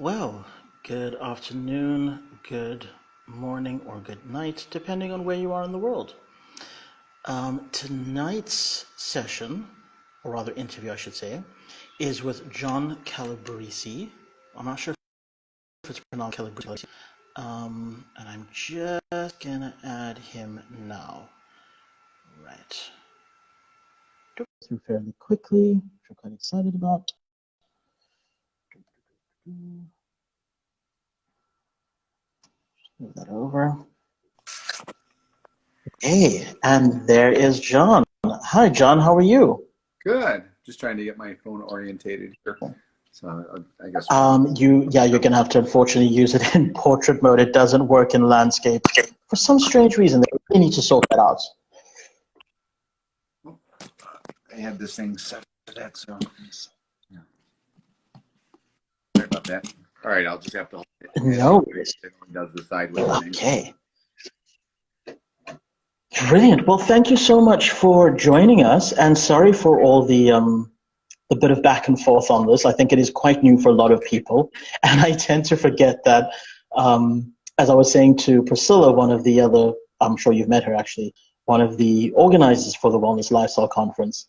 Well, good afternoon, good morning, or good night, depending on where you are in the world. Tonight's session, or rather interview, I should say, is with John Calabrese. I'm not sure if it's pronounced Calabrese. And I'm just gonna add him now. Right. Go through fairly quickly, which I'm quite excited about. Move that over. Hey, and there is John. Hi, John. How are you? Good. Just trying to get my phone orientated here. So I guess. You're gonna have to unfortunately use it in portrait mode. It doesn't work in landscape for some strange reason. They really need to sort that out. I had this thing set to that, so yeah. Sorry about that. All right, I'll just have to hold it. No worries. Everyone does the sideways thing. Okay. Brilliant. Well, thank you so much for joining us, and sorry for all the bit of back and forth on this. I think it is quite new for a lot of people, and I tend to forget that. As I was saying to Priscilla, one of the other, I'm sure you've met her actually, one of the organizers for the Wellness Lifestyle Conference,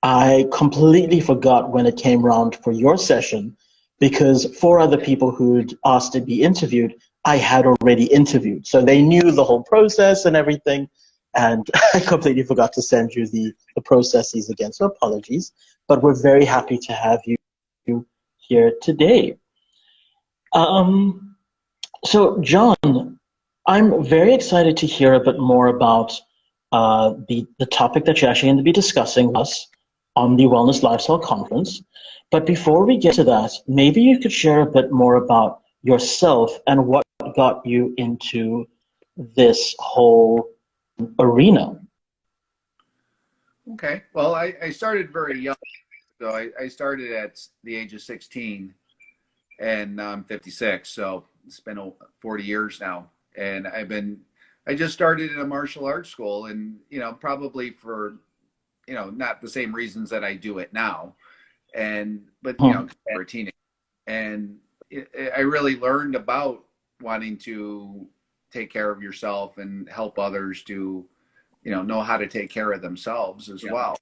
I completely forgot when it came round for your session because four other people who'd asked to be interviewed, I had already interviewed. So they knew the whole process and everything. And I completely forgot to send you the processes again. So apologies. But we're very happy to have you here today. So John, I'm very excited to hear a bit more about the topic that you're actually going to be discussing with us on the Wellness Lifestyle Conference. But before we get to that, maybe you could share a bit more about yourself and what got you into this whole arena. Okay. Well, I started very young. So I started at the age of 16, and now I'm 56. So it's been 40 years now. And I just started in a martial arts school, and, probably for, not the same reasons that I do it now. But for a teenager. And I really learned about wanting to take care of yourself and help others to, know how to take care of themselves as well.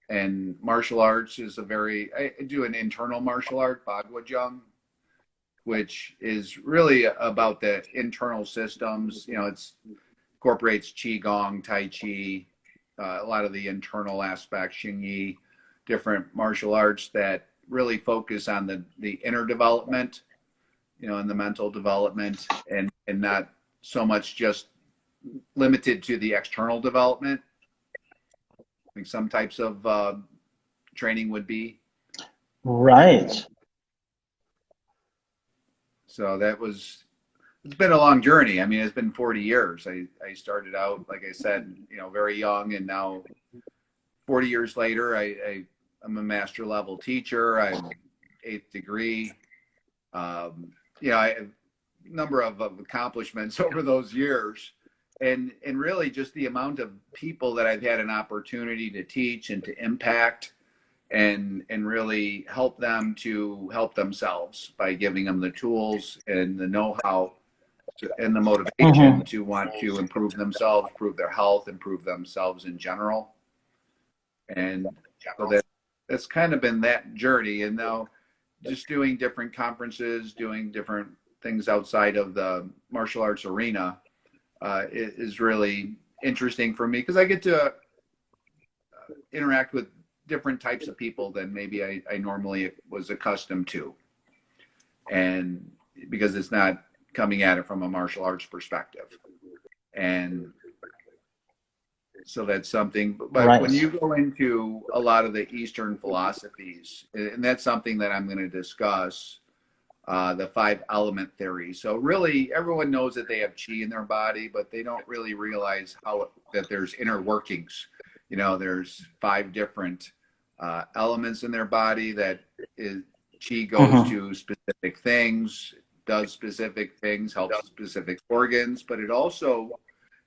And martial arts is I do an internal martial art, Bagwajung, which is really about the internal systems. It's incorporates Qigong, Tai Chi, a lot of the internal aspects, Xing Yi, different martial arts that really focus on the inner development, and the mental development, and not so much just limited to the external development. I think some types of training would be. Right. So it's been a long journey. I mean, it's been 40 years. I started out, like I said, very young, and now 40 years later, I'm a master level teacher. I'm 8th degree. I have a number of accomplishments over those years, and really just the amount of people that I've had an opportunity to teach and to impact, and really help them to help themselves by giving them the tools and the know-how and the motivation to want to improve themselves, improve their health, improve themselves in general. And so that's kind of been that journey. And now just doing different conferences, doing different things outside of the martial arts arena is really interesting for me, because I get to interact with different types of people than maybe I normally was accustomed to. And because it's not coming at it from a martial arts perspective. And so that's something, but Right. When you go into a lot of the Eastern philosophies, and that's something that I'm going to discuss, the 5 element theory. So really everyone knows that they have chi in their body, but they don't really realize that there's inner workings. There's 5 different elements in their body that chi goes to specific things, does specific things, helps specific organs, but it also,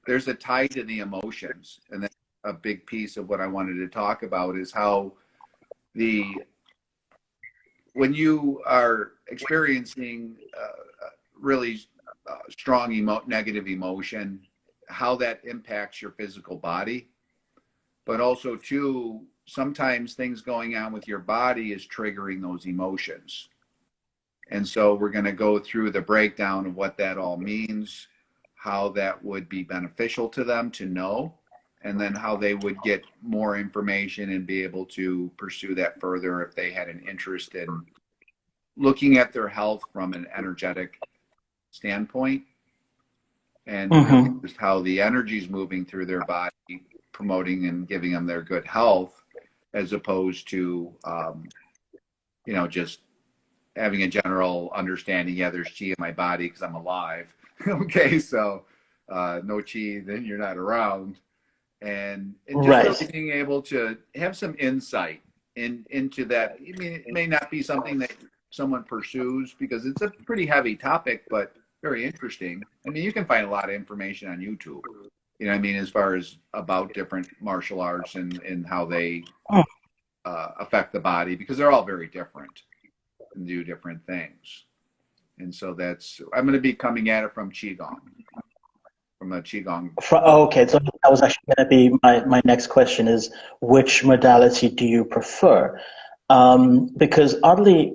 there's a tie to the emotions. And that's a big piece of what I wanted to talk about, is how when you are experiencing really strong negative emotion, how that impacts your physical body, but also too, sometimes things going on with your body is triggering those emotions. And so we're going to go through the breakdown of what that all means, how that would be beneficial to them to know, and then how they would get more information and be able to pursue that further if they had an interest in looking at their health from an energetic standpoint, and really just how the energy is moving through their body, promoting and giving them their good health, as opposed to, just having a general understanding, yeah, there's chi in my body because I'm alive. Okay, so no chi, then you're not around. And just really being able to have some insight into that. I mean, it may not be something that someone pursues because it's a pretty heavy topic, but very interesting. I mean, you can find a lot of information on YouTube, as far as about different martial arts and how they affect the body, because they're all very different and do different things. And so I'm going to be coming at it from Qigong. From a Qigong. Okay, so that was actually going to be my next question is, which modality do you prefer? Because oddly,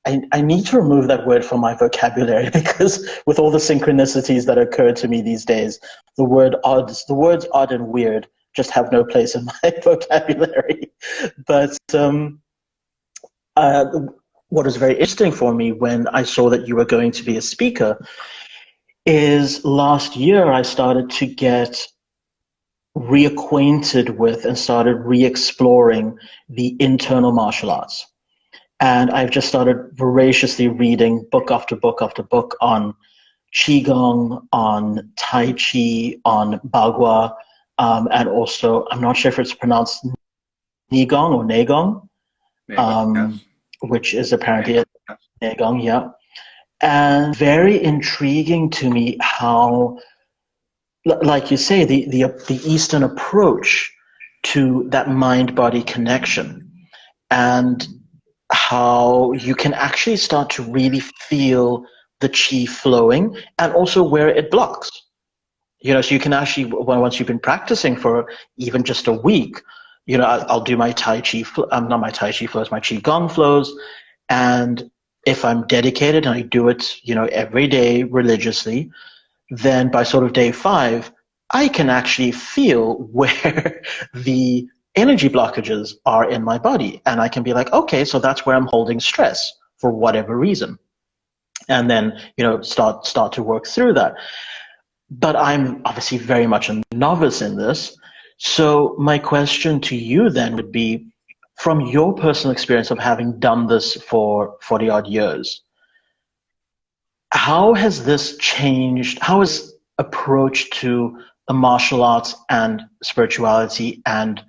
I need to remove that word from my vocabulary because with all the synchronicities that occur to me these days, the words odd and weird just have no place in my vocabulary. But what was very interesting for me when I saw that you were going to be a speaker is last year I started to get reacquainted with and started re-exploring the internal martial arts. And I've just started voraciously reading book after book after book on Qigong, on Tai Chi, on Bagua, and also, I'm not sure if it's pronounced Nigong or Neigong, Yes. which is apparently Neigong, yeah. And very intriguing to me how, like you say, the Eastern approach to that mind-body connection, and how you can actually start to really feel the chi flowing and also where it blocks. So you can actually, once you've been practicing for even just a week, I'll do my Tai Chi, not my Tai Chi flows, my Qi Gong flows, and if I'm dedicated and I do it, every day religiously, then by sort of day 5, I can actually feel where the energy blockages are in my body. And I can be like, okay, so that's where I'm holding stress for whatever reason. And then, start to work through that. But I'm obviously very much a novice in this. So my question to you then would be, from your personal experience of having done this for 40 odd years, how has this changed? How has approach to the martial arts and spirituality and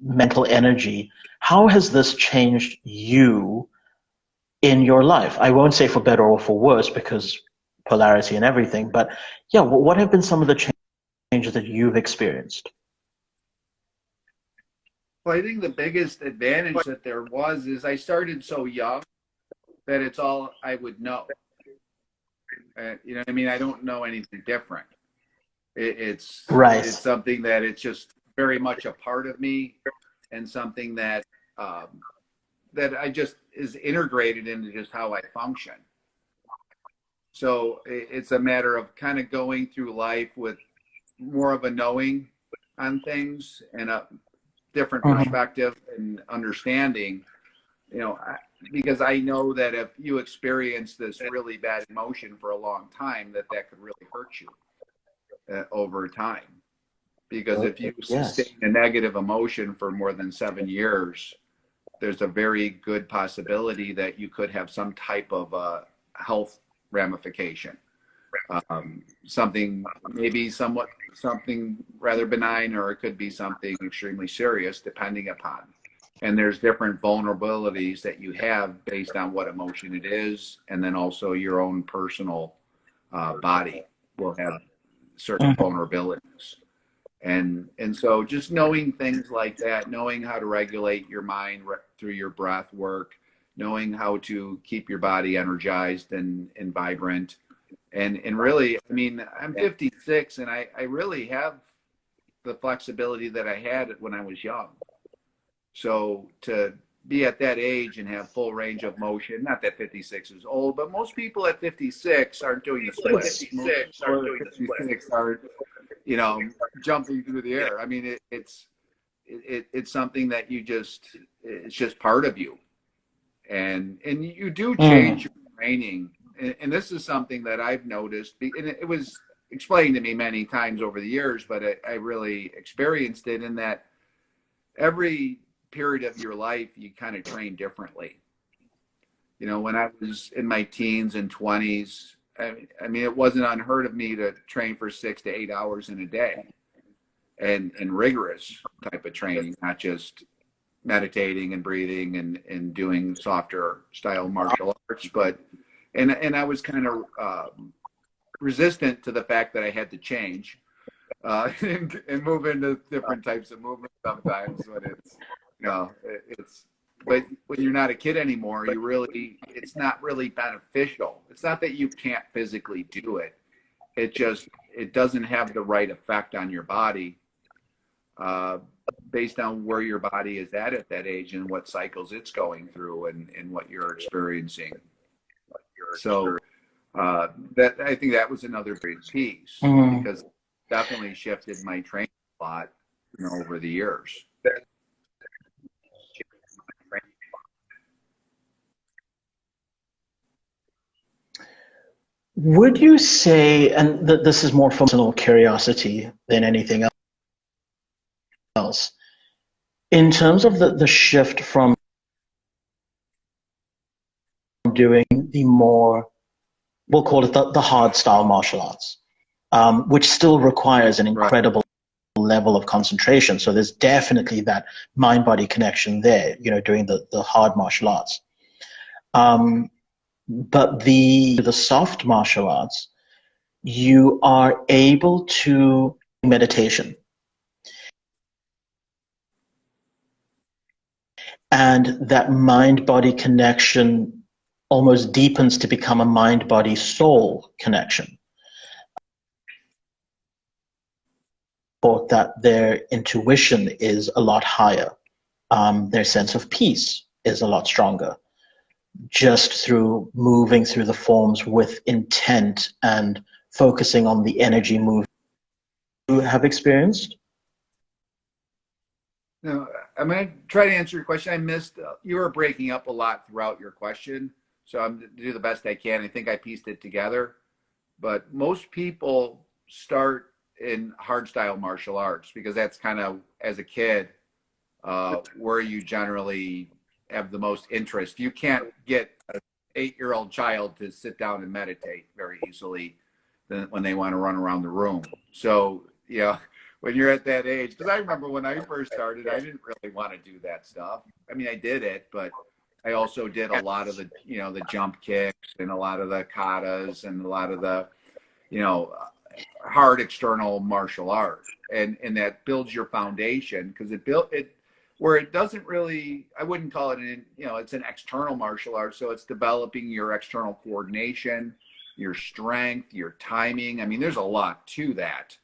mental energy, how has this changed you in your life? I won't say for better or for worse because polarity and everything, but yeah, what have been some of the changes that you've experienced? Well, I think the biggest advantage that there was is I started so young that it's all I would know. You know what I mean? I don't know anything different. It's something that it's just very much a part of me, and something that that I just is integrated into just how I function. So it's a matter of kind of going through life with more of a knowing on things and a different perspective and understanding, because I know that if you experience this really bad emotion for a long time, that could really hurt you over time. Because if you sustain a negative emotion for more than 7 years, there's a very good possibility that you could have some type of health ramification. Something rather benign, or it could be something extremely serious, depending upon. And there's different vulnerabilities that you have based on what emotion it is, and then also your own personal body will have certain vulnerabilities. And so just knowing things like that, knowing how to regulate your mind through your breath work, knowing how to keep your body energized and vibrant. And really, I mean, I'm 56 and I really have the flexibility that I had when I was young. So to be at that age and have full range of motion, not that 56 is old, but most people at 56 aren't doing the splits. Most people at 56 are, you know, jumping through the air. I mean, it's something that it's just part of you. And you do change your training. And this is something that I've noticed, and it was explained to me many times over the years, but I really experienced it in that every period of your life, you kind of train differently. You know, when I was in my teens and 20s, I mean, it wasn't unheard of me to train for 6 to 8 hours in a day and rigorous type of training, not just meditating and breathing and doing softer style martial arts. But, and I was kind of resistant to the fact that I had to change and move into different types of movement sometimes when it's, you know, but when you're not a kid anymore, it's not really beneficial. It's not that you can't physically do it. It doesn't have the right effect on your body based on where your body is at that age and what cycles it's going through and what you're experiencing. So that I think that was another big piece because it definitely shifted my training a lot, you know, over the years. Would you say, and this is more from personal curiosity than anything else, in terms of the shift from doing the more, we'll call it the hard style martial arts, which still requires an incredible level of concentration. So there's definitely that mind-body connection there, you know, doing the hard martial arts. But the soft martial arts, you are able to meditation. And that mind-body connection almost deepens to become a mind-body-soul connection. Thought that their intuition is a lot higher. Their sense of peace is a lot stronger, just through moving through the forms with intent and focusing on the energy movement you have experienced? No, I'm going to try to answer your question. I missed, you were breaking up a lot throughout your question. So I'm going to do the best I can. I think I pieced it together. But most people start in hard style martial arts because that's kind of, as a kid, where you generally have the most interest. You can't get an 8-year-old child to sit down and meditate very easily when they want to run around the room. So, you know, when you're at that age, because I remember when I first started, I didn't really want to do that stuff. I mean, I did it, but I also did a lot of the, you know, the jump kicks and a lot of the katas and a lot of the, you know, hard external martial arts. And that builds your foundation because where it doesn't really, I wouldn't call it you know, it's an external martial art. So it's developing your external coordination, your strength, your timing. I mean, there's a lot to that.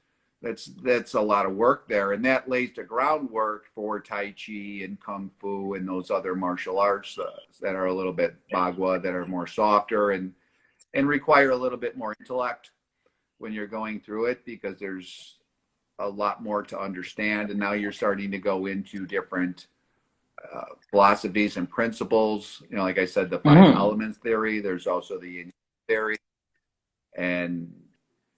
That's a lot of work there. And that lays the groundwork for Tai Chi and Kung Fu and those other martial arts that are a little bit Bagua, that are more softer and require a little bit more intellect when you're going through it because there's a lot more to understand. And now you're starting to go into different philosophies and principles. You know, like I said, the 5 elements theory, there's also the yin theory, and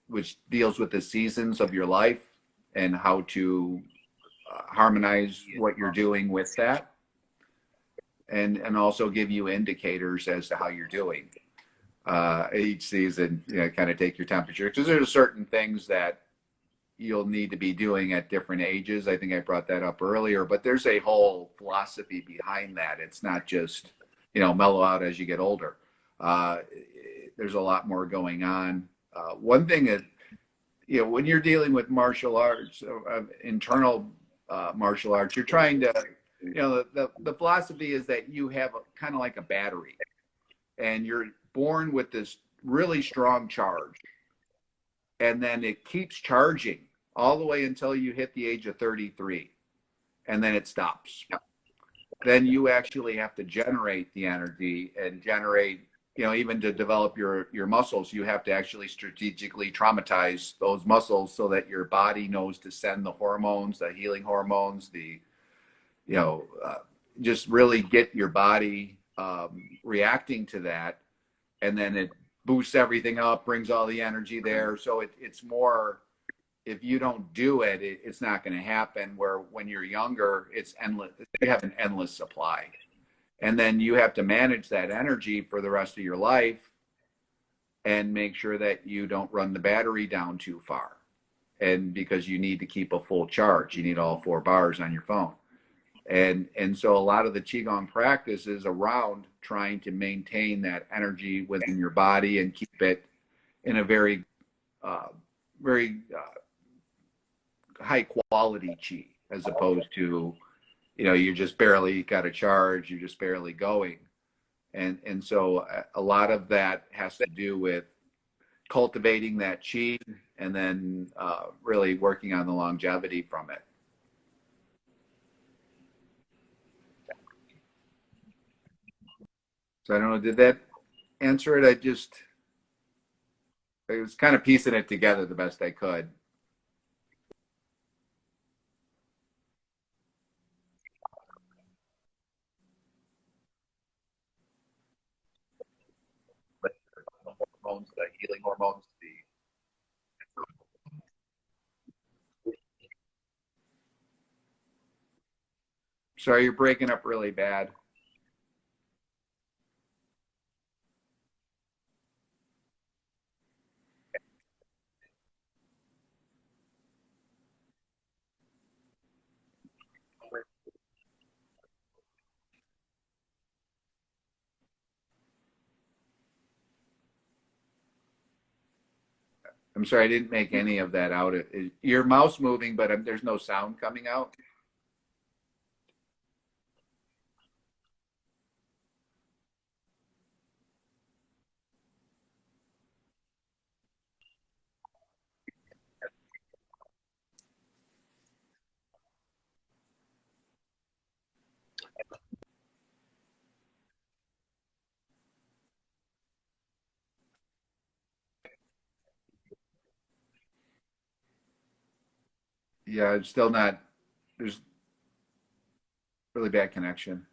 which deals with the seasons of your life and how to harmonize what you're doing with that, and also give you indicators as to how you're doing each season. You know, kind of take your temperature because there's certain things that you'll need to be doing at different ages. I think I brought that up earlier, but there's a whole philosophy behind that. It's not just, you know, mellow out as you get older. There's a lot more going on. One thing that, you know, when you're dealing with martial arts, internal martial arts, you're trying to the philosophy is that you have kind of like a battery, and you're born with this really strong charge, and then it keeps charging all the way until you hit the age of 33, and then it stops. Then you actually have to generate the energy and generate, even to develop your muscles, you have to actually strategically traumatize those muscles so that your body knows to send the hormones, the healing hormones, you know, uh, just really get your body reacting to that. And then it boosts everything up, brings all the energy there. So it's more, if you don't do it, it's not going to happen. Where when you're younger, it's endless. You have an endless supply. And then you have to manage that energy for the rest of your life and make sure that you don't run the battery down too far. And because you need to keep a full charge, you need all 4 bars on your phone. And so a lot of the Qigong practice is around trying to maintain that energy within your body and keep it in a very, very high quality Qi, as opposed to, you just barely got a charge, you're just barely going. And so a lot of that has to do with cultivating that Qi and then really working on the longevity from it. So I don't know, did that answer it? I was kind of piecing it together the best I could. But the hormones, the healing hormones, sorry, you're breaking up really bad. I'm sorry, I didn't make any of that out. Your mouse moving, but there's no sound coming out. Yeah, it's still not, there's really bad connection.